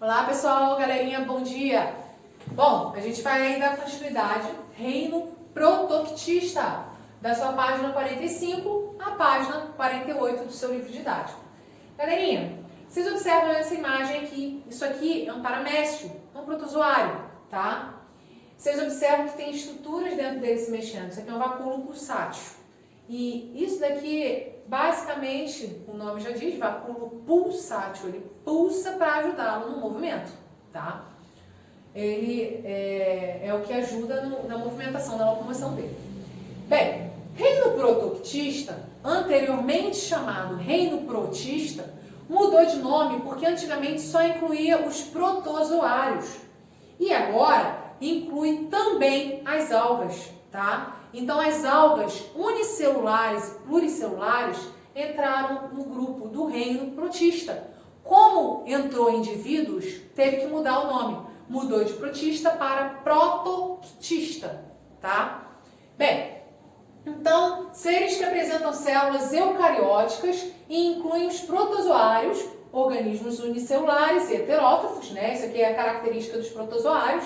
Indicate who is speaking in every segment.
Speaker 1: Olá pessoal, galerinha, bom dia! Bom, a gente vai aí dar continuidade, reino protoctista, da sua página 45 à página 48 do seu livro didático. Galerinha, vocês observam essa imagem aqui, isso aqui é um paramécio, é um protozoário, tá? Vocês observam que tem estruturas dentro dele se mexendo, isso aqui é um vacúolo pulsátil. E isso daqui, basicamente, o nome já diz, vacúolo pulsátil, ele pulsa para ajudá-lo no movimento, tá? Ele é o que ajuda na movimentação, na locomoção dele. Bem, reino protoctista, anteriormente chamado reino protista, mudou de nome porque antigamente só incluía os protozoários. E agora inclui também as algas, tá? Então, as algas unicelulares e pluricelulares entraram no grupo do reino protista. Como entrou indivíduos, teve que mudar o nome. Mudou de protista para protoctista, tá? Bem, então, seres que apresentam células eucarióticas e incluem os protozoários, organismos unicelulares e heterótrofos, né? Isso aqui é a característica dos protozoários.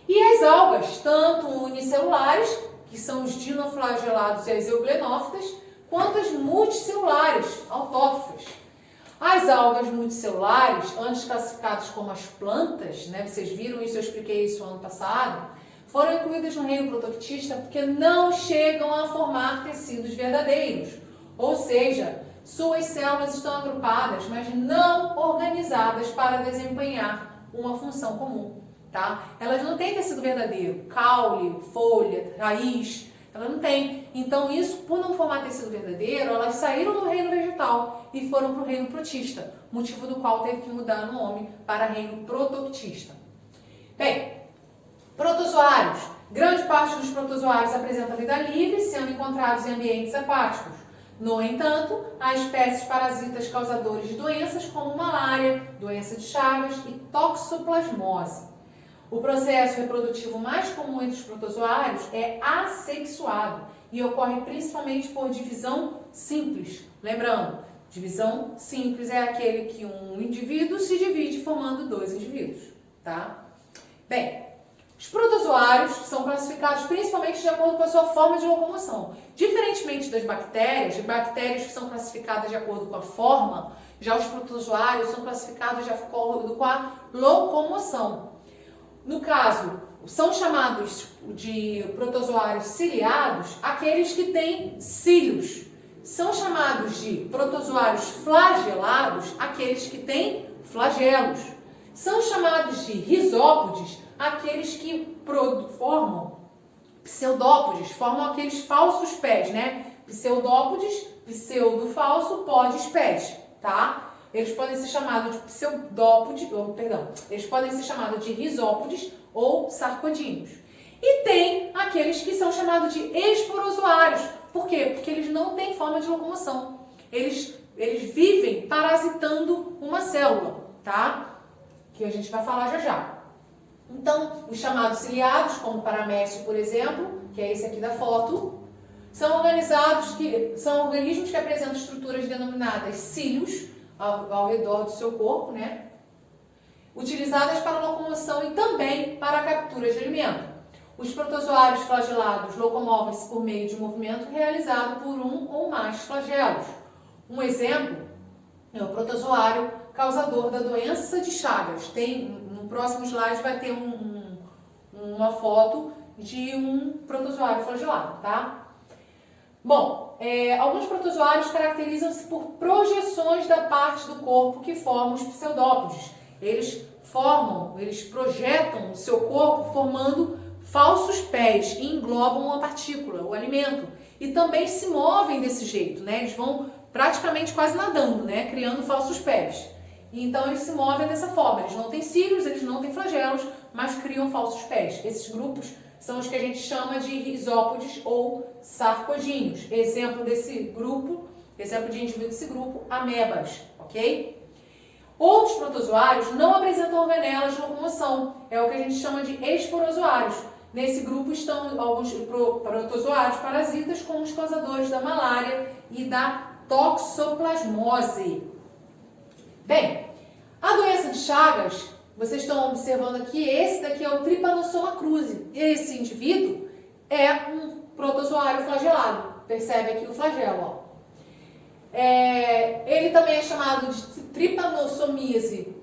Speaker 1: E as algas, tanto unicelulares, que são os dinoflagelados e as euglenófitas, quanto as multicelulares, autótrofas. As algas multicelulares, antes classificadas como as plantas, né, vocês viram isso, eu expliquei isso ano passado, foram incluídas no reino protoctista porque não chegam a formar tecidos verdadeiros. Ou seja, suas células estão agrupadas, mas não organizadas para desempenhar uma função comum. Tá? Elas não têm tecido verdadeiro, caule, folha, raiz, ela não tem. Então isso, por não formar tecido verdadeiro, elas saíram do reino vegetal e foram para o reino protista, motivo do qual teve que mudar o nome para reino protoctista. Bem, protozoários. Grande parte dos protozoários apresenta vida livre, sendo encontrados em ambientes aquáticos. No entanto, há espécies parasitas causadores de doenças como malária, doença de Chagas e toxoplasmose. O processo reprodutivo mais comum entre os protozoários é assexuado e ocorre principalmente por divisão simples. Lembrando, divisão simples é aquele que um indivíduo se divide formando dois indivíduos, tá? Bem, os protozoários são classificados principalmente de acordo com a sua forma de locomoção. Diferentemente das bactérias que são classificadas de acordo com a forma, já os protozoários são classificados de acordo com a locomoção. No caso, são chamados de protozoários ciliados aqueles que têm cílios. São chamados de protozoários flagelados aqueles que têm flagelos. São chamados de risópodes aqueles que formam pseudópodes, formam aqueles falsos pés, né? Pseudópodes, pseudo-falso, podes, pés, tá? Eles podem ser chamados de eles podem ser chamados de risópodes ou sarcodíneos. E tem aqueles que são chamados de esporozoários. Por quê? Porque eles não têm forma de locomoção. Eles vivem parasitando uma célula, tá? Que a gente vai falar já já. Então, os chamados ciliados, como o paramécio, por exemplo, que é esse aqui da foto, são organismos que apresentam estruturas denominadas cílios, ao redor do seu corpo, né? Utilizadas para locomoção e também para a captura de alimento. Os protozoários flagelados locomovem-se por meio de movimento realizado por um ou mais flagelos. Um exemplo é o protozoário causador da doença de Chagas. No próximo slide vai ter uma foto de um protozoário flagelado, tá? Bom, alguns protozoários caracterizam-se por projeções da parte do corpo que formam os pseudópodes. Eles projetam o seu corpo formando falsos pés e englobam uma partícula, o alimento. E também se movem desse jeito, né? Eles vão praticamente quase nadando, né? Criando falsos pés. Então eles se movem dessa forma. Eles não têm cílios, eles não têm flagelos, mas criam falsos pés. Esses grupos são os que a gente chama de risópodes ou sarcodíneos. Exemplo de indivíduo desse grupo, amebas, ok? Outros protozoários não apresentam organelas de locomoção, é o que a gente chama de esporozoários. Nesse grupo estão alguns protozoários parasitas, como os causadores da malária e da toxoplasmose. Bem, a doença de Chagas vocês estão observando aqui, esse daqui é o Trypanosoma cruzi. Esse indivíduo é um protozoário flagelado. Percebe aqui o flagelo, ó. Ele também é chamado de Trypanosomise,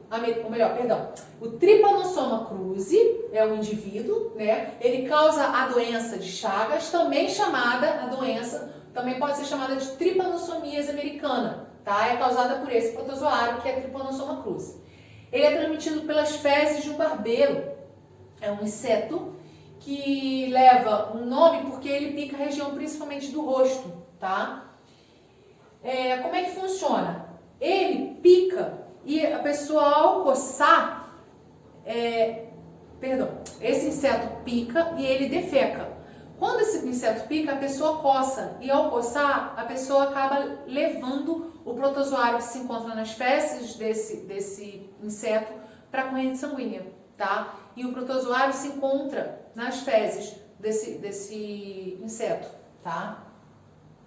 Speaker 1: ou melhor, perdão, o Trypanosoma cruzi é o indivíduo, né? Ele causa a doença de Chagas, também pode ser chamada de Trypanosomia americana, tá? É causada por esse protozoário que é Trypanosoma cruzi. Ele é transmitido pelas fezes de um barbeiro, é um inseto que leva um nome porque ele pica a região principalmente do rosto, tá? Como é que funciona? Ele pica e a pessoa ao coçar, esse inseto pica e ele defeca. Quando esse inseto pica, a pessoa coça e ao coçar, a pessoa acaba levando o protozoário que se encontra nas fezes desse inseto para a corrente sanguínea, tá? E o protozoário se encontra nas fezes desse inseto, tá?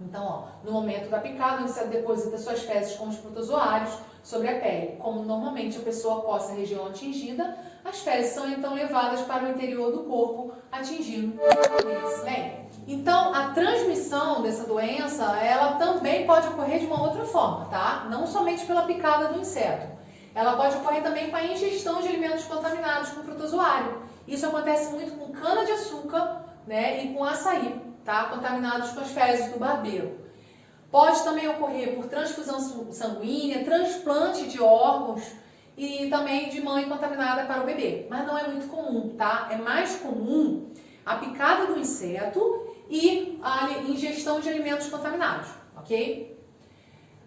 Speaker 1: Então, ó, no momento da picada, o inseto deposita suas fezes com os protozoários sobre a pele. Como normalmente a pessoa coça a região atingida, as fezes são então levadas para o interior do corpo, atingindo esse bem. Então, a transmissão dessa doença, ela também pode ocorrer de uma outra forma, tá? Não somente pela picada do inseto. Ela pode ocorrer também com a ingestão de alimentos contaminados com protozoário. Isso acontece muito com cana-de-açúcar, né, e com açaí, tá? Contaminados com as fezes do barbeiro. Pode também ocorrer por transfusão sanguínea, transplante de órgãos e também de mãe contaminada para o bebê. Mas não é muito comum, tá? É mais comum a picada do inseto e a ingestão de alimentos contaminados, ok?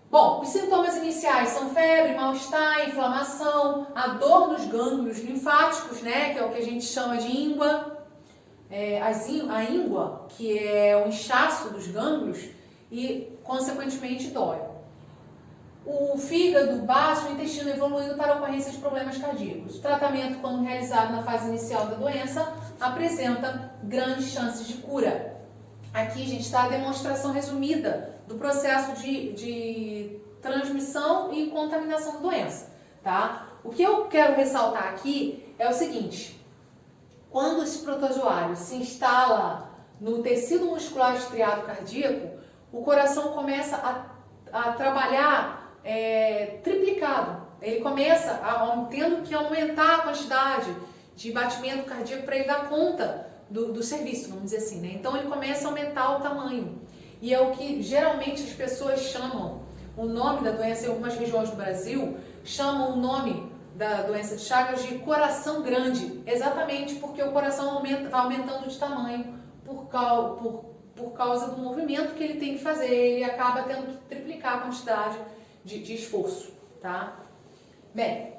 Speaker 1: Bom, os sintomas iniciais são febre, mal-estar, inflamação, a dor nos gânglios linfáticos, né, que é o que a gente chama de íngua, a íngua, que é o inchaço dos gânglios e, consequentemente, dói. O fígado, o baço, o intestino evoluindo para a ocorrência de problemas cardíacos. O tratamento, quando realizado na fase inicial da doença, apresenta grandes chances de cura. Aqui, gente, está a demonstração resumida do processo de transmissão e contaminação da doença, tá? O que eu quero ressaltar aqui é o seguinte: quando esse protozoário se instala no tecido muscular estriado cardíaco, o coração começa a trabalhar triplicado. Ele começa tendo que aumentar a quantidade de batimento cardíaco para ele dar conta do serviço, vamos dizer assim, né? Então ele começa a aumentar o tamanho. E é o que geralmente as pessoas chamam, o nome da doença em algumas regiões do Brasil, chamam o nome da doença de Chagas de coração grande, exatamente porque o coração vai aumentando de tamanho por causa do movimento que ele tem que fazer, ele acaba tendo que triplicar a quantidade de esforço, tá? Bem,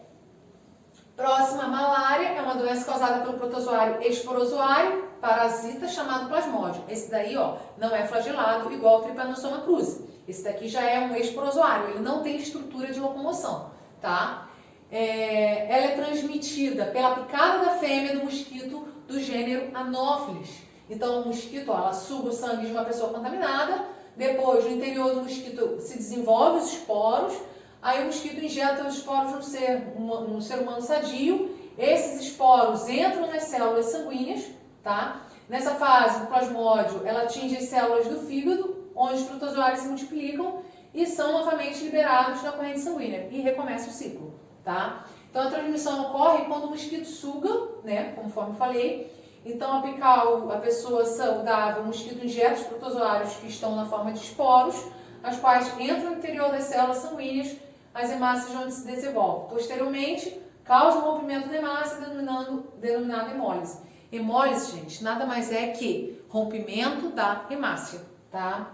Speaker 1: próxima, malária, é uma doença causada pelo protozoário esporozoário parasita chamado plasmódio. Esse daí, ó, não é flagelado igual ao Trypanosoma cruzi. Esse daqui já é um esporozoário, ele não tem estrutura de locomoção, tá? Ela é transmitida pela picada da fêmea do mosquito do gênero Anopheles. Então, o mosquito, ó, ela suga o sangue de uma pessoa contaminada, depois, no interior do mosquito se desenvolve os esporos, aí o mosquito injeta os esporos no ser humano sadio, esses esporos entram nas células sanguíneas, tá? Nessa fase, o plasmódio, ela atinge as células do fígado, onde os protozoários se multiplicam e são novamente liberados na corrente sanguínea, e recomeça o ciclo, tá? Então, a transmissão ocorre quando o mosquito suga, né, conforme falei. Então, a pessoa saudável, o mosquito injeta os protozoários que estão na forma de esporos, as quais entram no interior das células sanguíneas, as hemácias onde se desenvolvem. Posteriormente, causa o rompimento da hemácia, denominado hemólise. Hemólise, gente, nada mais é que rompimento da hemácia, tá?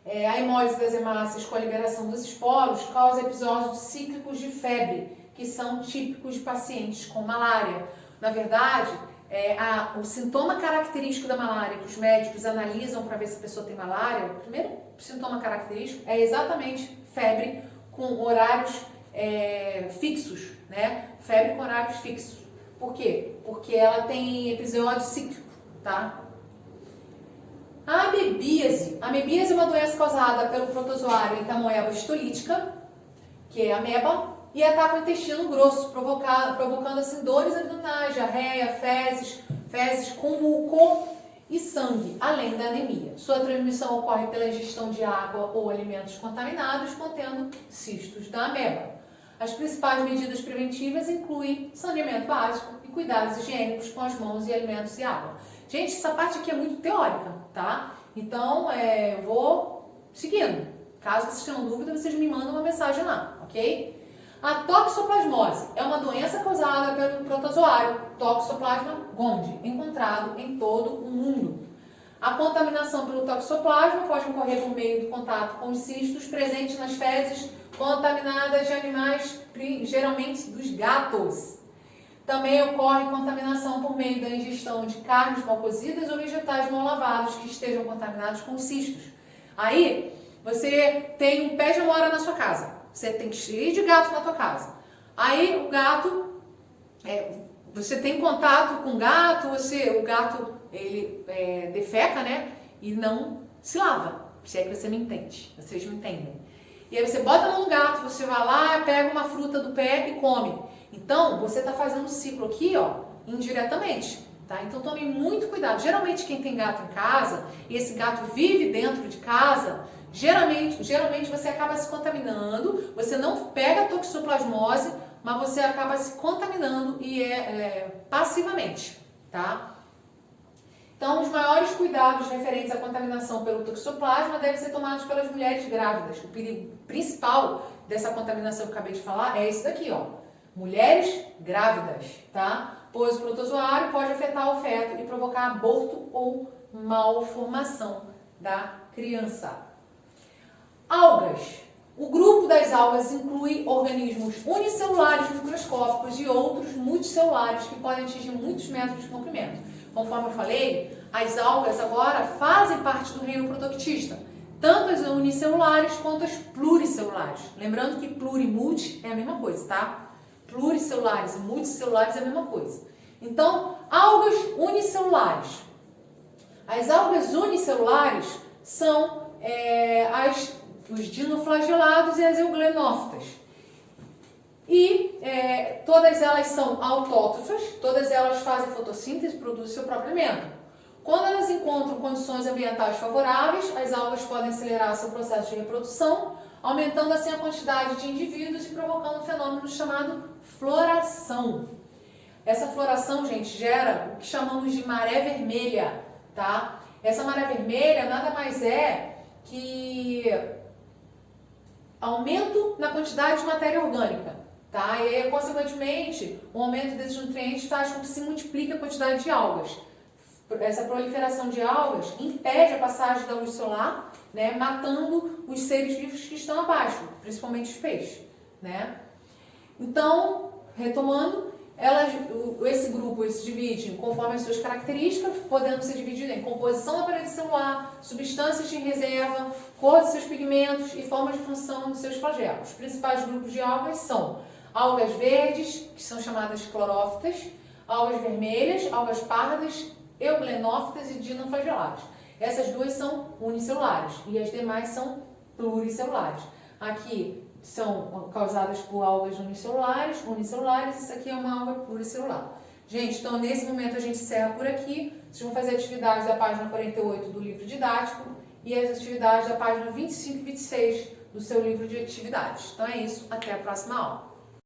Speaker 1: A hemólise das hemácias com a liberação dos esporos causa episódios cíclicos de febre, que são típicos de pacientes com malária. Na verdade, o sintoma característico da malária que os médicos analisam para ver se a pessoa tem malária, o primeiro sintoma característico é exatamente febre com horários fixos, né? Febre com horários fixos. Por quê? Porque ela tem episódio cíclico, tá? A amebíase. A amebíase é uma doença causada pelo protozoário Entamoeba histolítica, que é a ameba, e ataca o intestino grosso, provocando assim dores abdominais, diarreia, fezes com muco e sangue, além da anemia. Sua transmissão ocorre pela ingestão de água ou alimentos contaminados contendo cistos da ameba. As principais medidas preventivas incluem saneamento básico e cuidados higiênicos com as mãos e alimentos e água. Gente, essa parte aqui é muito teórica, tá? Então, eu vou seguindo. Caso vocês tenham dúvida, vocês me mandam uma mensagem lá, ok? A toxoplasmose é uma doença causada pelo protozoário Toxoplasma gondii, encontrado em todo o mundo. A contaminação pelo toxoplasma pode ocorrer por meio do contato com os cistos presentes nas fezes contaminadas de animais, geralmente dos gatos. Também ocorre contaminação por meio da ingestão de carnes mal cozidas ou vegetais mal lavados que estejam contaminados com cistos. Aí, você tem um pé de amora na sua casa. Você tem cheio de gato na tua casa. Aí, o gato, você tem contato com o gato, o gato, ele defeca, né? E não se lava. Se é que você me entende. Vocês me entendem. E aí você bota a mão no gato, você vai lá, pega uma fruta do pé e come. Então, você está fazendo um ciclo aqui, ó, indiretamente, tá? Então, tome muito cuidado. Geralmente, quem tem gato em casa, e esse gato vive dentro de casa, geralmente você acaba se contaminando, você não pega a toxoplasmose, mas você acaba se contaminando e passivamente, tá? Então, os maiores cuidados referentes à contaminação pelo toxoplasma devem ser tomados pelas mulheres grávidas. O perigo principal dessa contaminação que eu acabei de falar é esse daqui, ó. Mulheres grávidas, tá? Pois o protozoário pode afetar o feto e provocar aborto ou malformação da criança. Algas. O grupo das algas inclui organismos unicelulares microscópicos e outros multicelulares que podem atingir muitos metros de comprimento. Conforme eu falei, as algas agora fazem parte do reino protoctista, tanto as unicelulares quanto as pluricelulares. Lembrando que pluri e multi é a mesma coisa, tá? Pluricelulares e multicelulares é a mesma coisa. Então, algas unicelulares. As algas unicelulares são os dinoflagelados e as euglenófitas. E todas elas são autótrofas, todas elas fazem fotossíntese e produzem seu próprio alimento. Quando elas encontram condições ambientais favoráveis, as algas podem acelerar seu processo de reprodução, aumentando assim a quantidade de indivíduos e provocando um fenômeno chamado floração. Essa floração, gente, gera o que chamamos de maré vermelha, tá? Essa maré vermelha nada mais é que aumento na quantidade de matéria orgânica, tá? E aí, consequentemente, o aumento desses nutrientes faz com que se multiplique a quantidade de algas. Essa proliferação de algas impede a passagem da luz solar, né, matando os seres vivos que estão abaixo, principalmente os peixes, né? Então, retomando, esse grupo se divide conforme as suas características, podendo ser dividido em composição da parede celular, substâncias de reserva, cor de seus pigmentos e forma de função de seus flagelos. Os principais grupos de algas são algas verdes, que são chamadas clorófitas, algas vermelhas, algas pardas, euglenófitas e dinoflageladas. Essas duas são unicelulares e as demais são pluricelulares. Aqui são causadas por algas unicelulares, isso aqui é uma alga pluricelular. Gente, então nesse momento a gente encerra por aqui. Vocês vão fazer atividades da página 48 do livro didático e as atividades da página 25 e 26 do seu livro de atividades. Então é isso, até a próxima aula.